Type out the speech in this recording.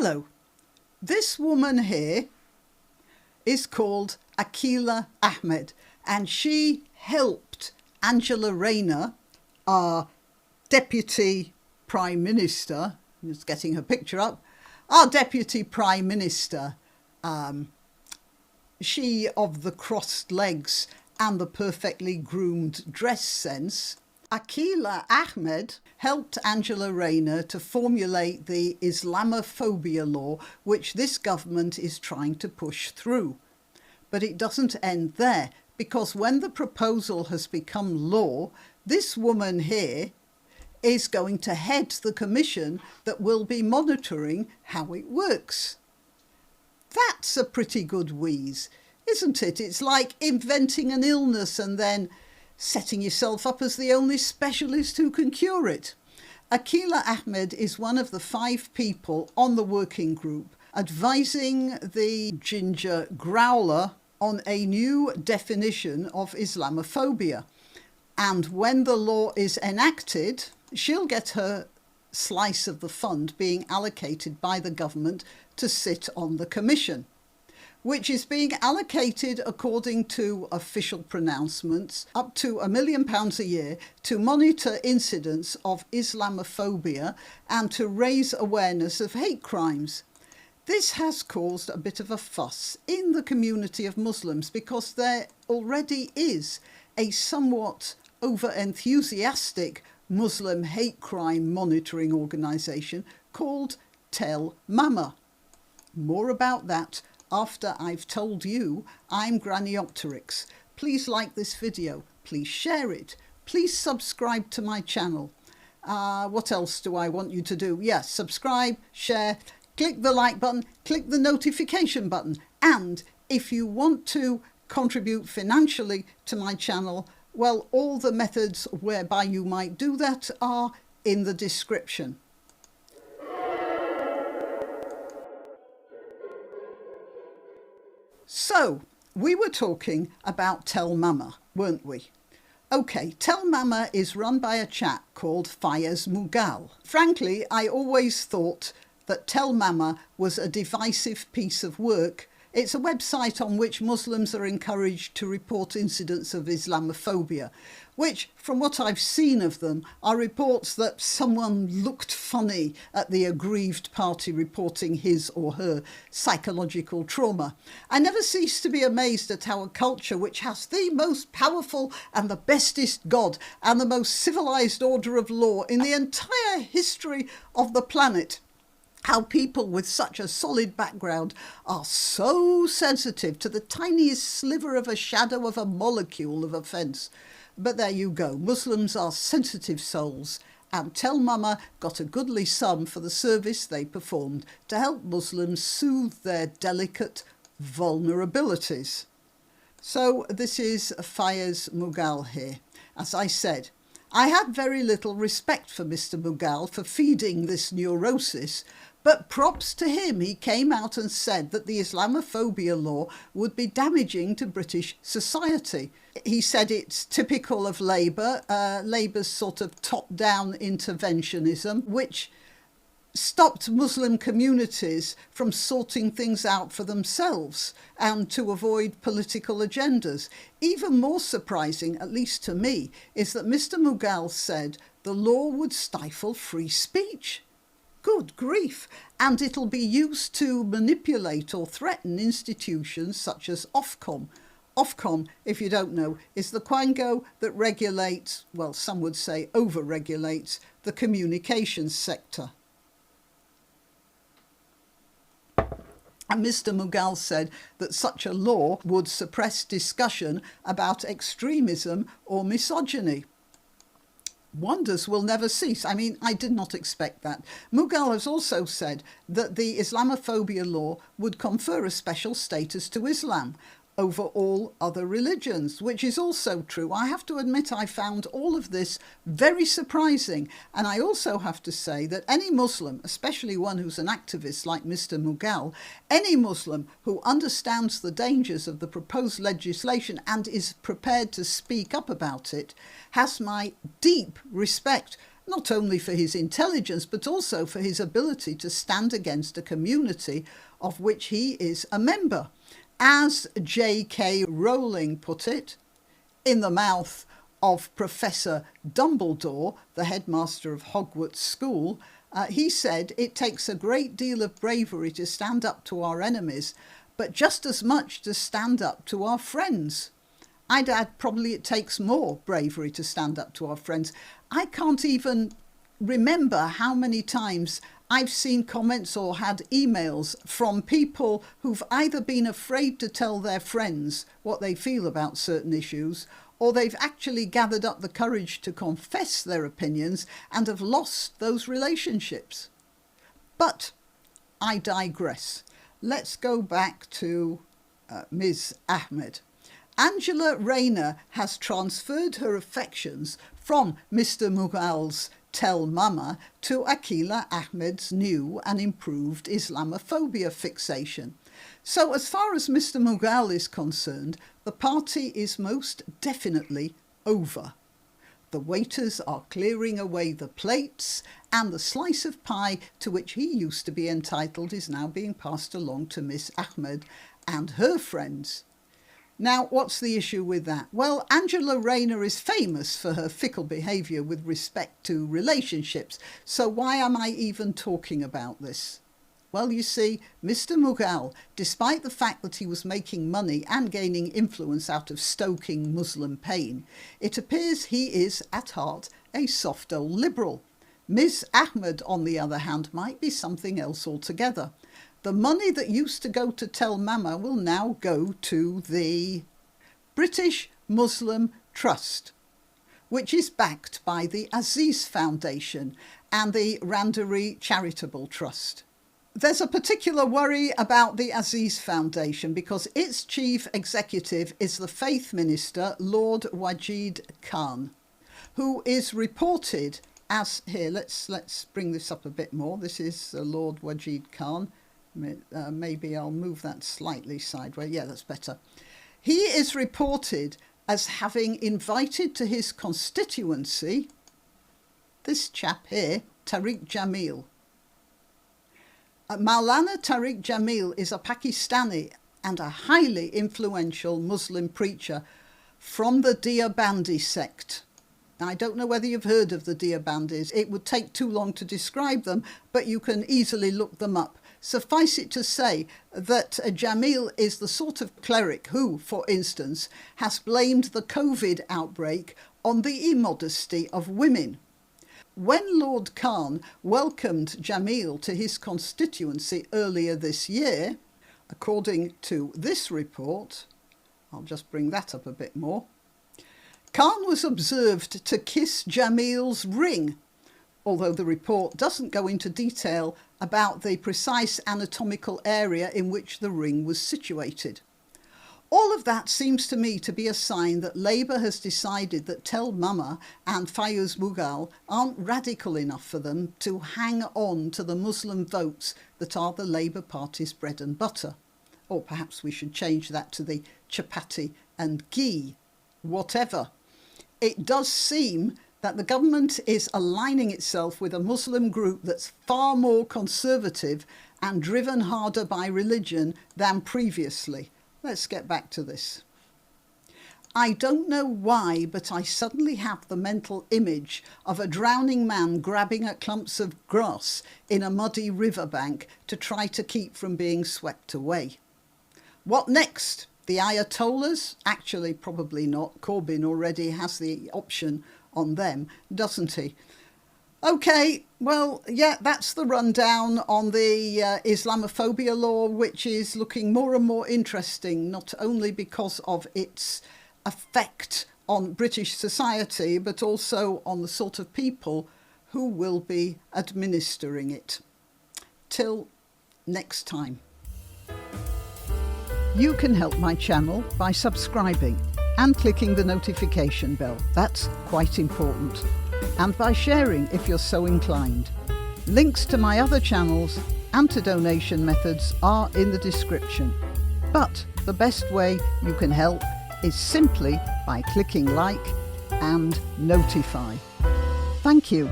Hello, this woman here is called Akhila Ahmed, and she helped Angela Rayner, our Deputy Prime Minister, just getting her picture up, our Deputy Prime Minister, she of the crossed legs and the perfectly groomed dress sense. Akhila Ahmed helped Angela Rayner to formulate the Islamophobia law which this government is trying to push through. But it doesn't end there, because when the proposal has become law, this woman here is going to head the commission that will be monitoring how it works. That's a pretty good wheeze, isn't it? It's like inventing an illness and then setting yourself up as the only specialist who can cure it. Akhila Ahmed is one of the 5 people on the working group advising the ginger growler on a new definition of Islamophobia. And when the law is enacted, she'll get her slice of the fund being allocated by the government to sit on the commission, which is being allocated, according to official pronouncements, up to £1 million a year to monitor incidents of Islamophobia and to raise awareness of hate crimes. This has caused a bit of a fuss in the community of Muslims because there already is a somewhat over-enthusiastic Muslim hate crime monitoring organisation called Tell Mama. More about that after I've told you I'm Granniopteryx. Please like this video, please share it, please subscribe to my channel. What else do I want you to do? Yes, subscribe, share, click the like button, click the notification button, and if you want to contribute financially to my channel, well, all the methods whereby you might do that are in the description. So, we were talking about Tell Mama, weren't we? Okay, Tell Mama is run by a chap called Fayez Mughal. Frankly, I always thought that Tell Mama was a divisive piece of work. It's a website on which Muslims are encouraged to report incidents of Islamophobia, which, from what I've seen of them, are reports that someone looked funny at the aggrieved party reporting his or her psychological trauma. I never cease to be amazed at how a culture which has the most powerful and the bestest God and the most civilized order of law in the entire history of the planet, how people with such a solid background are so sensitive to the tiniest sliver of a shadow of a molecule of offence. But there you go, Muslims are sensitive souls, and Tell Mama got a goodly sum for the service they performed to help Muslims soothe their delicate vulnerabilities. So this is Fayez Mughal here. As I said, I had very little respect for Mr. Mughal for feeding this neurosis, but props to him, he came out and said that the Islamophobia law would be damaging to British society. He said it's typical of Labour, Labour's sort of top-down interventionism, which stopped Muslim communities from sorting things out for themselves and to avoid political agendas. Even more surprising, at least to me, is that Mr. Mughal said the law would stifle free speech. Good grief! And it'll be used to manipulate or threaten institutions such as Ofcom. Ofcom, if you don't know, is the quango that regulates, well, some would say over-regulates, the communications sector. And Mr. Mughal said that such a law would suppress discussion about extremism or misogyny. Wonders will never cease. I mean, I did not expect that. Mughal has also said that the Islamophobia law would confer a special status to Islam over all other religions, which is also true. I have to admit I found all of this very surprising. And I also have to say that any Muslim, especially one who's an activist like Mr. Mughal, any Muslim who understands the dangers of the proposed legislation and is prepared to speak up about it, has my deep respect. not only for his intelligence, but also for his ability to stand against a community of which he is a member. As J.K. Rowling put it, in the mouth of Professor Dumbledore, the headmaster of Hogwarts School, he said, "It takes a great deal of bravery to stand up to our enemies, but just as much to stand up to our friends." I'd add probably it takes more bravery to stand up to our friends. I can't even remember how many times I've seen comments or had emails from people who've either been afraid to tell their friends what they feel about certain issues, or they've actually gathered up the courage to confess their opinions and have lost those relationships. But I digress. Let's go back to Ms. Ahmed. Angela Rayner has transferred her affections from Mr. Mughal's Tell Mama to Akila Ahmed's new and improved Islamophobia fixation. So as far as Mr. Mughal is concerned, the party is most definitely over. The waiters are clearing away the plates, and the slice of pie to which he used to be entitled is now being passed along to Miss Ahmed and her friends. Now, what's the issue with that? Well, Angela Rayner is famous for her fickle behaviour with respect to relationships, so why am I even talking about this? Well, you see, Mr. Mughal, despite the fact that he was making money and gaining influence out of stoking Muslim pain, it appears he is at heart a soft old liberal. Ms. Ahmed, on the other hand, might be something else altogether. The money that used to go to Tell Mama will now go to the British Muslim Trust, which is backed by the Aziz Foundation and the Randari Charitable Trust. There's a particular worry about the Aziz Foundation because its chief executive is the faith minister, Lord Wajid Khan, who is reported as, here, let's bring this up a bit more. This is Lord Wajid Khan. Maybe I'll move that slightly sideways. Yeah, that's better. He is reported as having invited to his constituency this chap here, Tariq Jamil. Maulana Tariq Jamil is a Pakistani and a highly influential Muslim preacher from the Deobandi sect. Now, I don't know whether you've heard of the Deobandis. It would take too long to describe them, but you can easily look them up. Suffice it to say that Jamil is the sort of cleric who, for instance, has blamed the COVID outbreak on the immodesty of women. When Lord Khan welcomed Jamil to his constituency earlier this year, according to this report, I'll just bring that up a bit more, Khan was observed to kiss Jamil's ring, although the report doesn't go into detail about the precise anatomical area in which the ring was situated. All of that seems to me to be a sign that Labour has decided that Tell Mama and Fayez Mughal aren't radical enough for them to hang on to the Muslim votes that are the Labour Party's bread and butter. Or perhaps we should change that to the chapati and ghee, whatever. It does seem that the government is aligning itself with a Muslim group that's far more conservative and driven harder by religion than previously. Let's get back to this. I don't know why, but I suddenly have the mental image of a drowning man grabbing at clumps of grass in a muddy riverbank to try to keep from being swept away. What next? The Ayatollahs? Actually, probably not. Corbyn already has the option on them, doesn't he? OK, well, yeah, that's the rundown on the Islamophobia law, which is looking more and more interesting, not only because of its effect on British society, but also on the sort of people who will be administering it. Till next time. You can help my channel by subscribing and clicking the notification bell. That's quite important. And by sharing if you're so inclined. Links to my other channels and to donation methods are in the description. But the best way you can help is simply by clicking like and notify. Thank you.